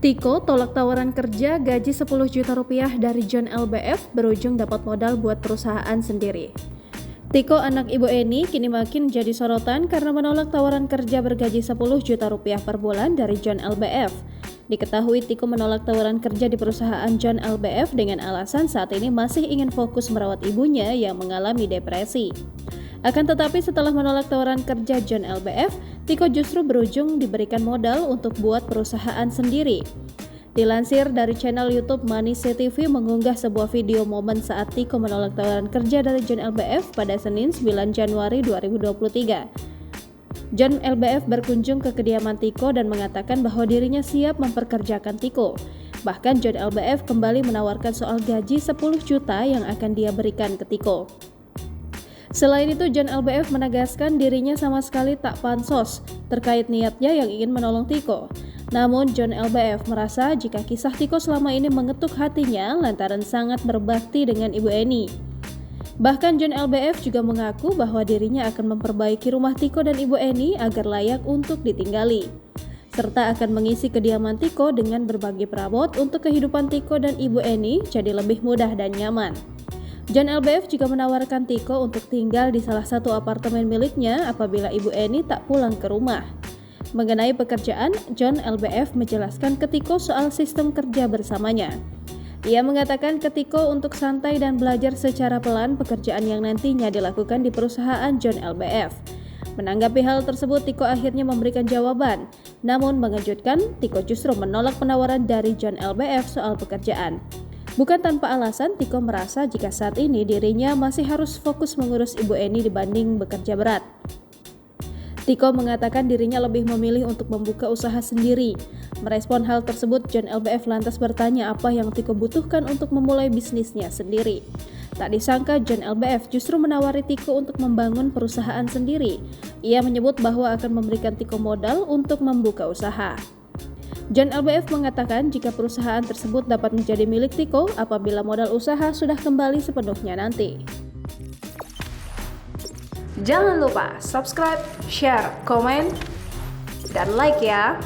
Tiko tolak tawaran kerja gaji 10 juta rupiah dari John LBF berujung dapat modal buat perusahaan sendiri. Tiko anak Ibu Eni kini makin jadi sorotan karena menolak tawaran kerja bergaji 10 juta rupiah per bulan dari John LBF. Diketahui Tiko menolak tawaran kerja di perusahaan John LBF dengan alasan saat ini masih ingin fokus merawat ibunya yang mengalami depresi. Akan tetapi setelah menolak tawaran kerja John LBF, Tiko justru berujung diberikan modal untuk buat perusahaan sendiri. Dilansir dari channel YouTube Manise TV mengunggah sebuah video momen saat Tiko menolak tawaran kerja dari John LBF pada Senin 9 Januari 2023. John LBF berkunjung ke kediaman Tiko dan mengatakan bahwa dirinya siap memperkerjakan Tiko. Bahkan John LBF kembali menawarkan soal gaji 10 juta yang akan dia berikan ke Tiko. Selain itu, John LBF menegaskan dirinya sama sekali tak pansos terkait niatnya yang ingin menolong Tiko. Namun, John LBF merasa jika kisah Tiko selama ini mengetuk hatinya lantaran sangat berbakti dengan Ibu Eni. Bahkan John LBF juga mengaku bahwa dirinya akan memperbaiki rumah Tiko dan Ibu Eni agar layak untuk ditinggali, serta akan mengisi kediaman Tiko dengan berbagai perabot untuk kehidupan Tiko dan Ibu Eni jadi lebih mudah dan nyaman. John LBF juga menawarkan Tiko untuk tinggal di salah satu apartemen miliknya apabila Ibu Eni tak pulang ke rumah. Mengenai pekerjaan, John LBF menjelaskan ke Tiko soal sistem kerja bersamanya. Ia mengatakan ke Tiko untuk santai dan belajar secara pelan pekerjaan yang nantinya dilakukan di perusahaan John LBF. Menanggapi hal tersebut, Tiko akhirnya memberikan jawaban. Namun mengejutkan, Tiko justru menolak penawaran dari John LBF soal pekerjaan. Bukan tanpa alasan, Tiko merasa jika saat ini dirinya masih harus fokus mengurus Ibu Eni dibanding bekerja berat. Tiko mengatakan dirinya lebih memilih untuk membuka usaha sendiri. Merespon hal tersebut, John LBF lantas bertanya apa yang Tiko butuhkan untuk memulai bisnisnya sendiri. Tak disangka John LBF justru menawari Tiko untuk membangun perusahaan sendiri. Ia menyebut bahwa akan memberikan Tiko modal untuk membuka usaha. John LBF mengatakan jika perusahaan tersebut dapat menjadi milik Tiko apabila modal usaha sudah kembali sepenuhnya nanti. Jangan lupa subscribe, share, komen, dan like ya!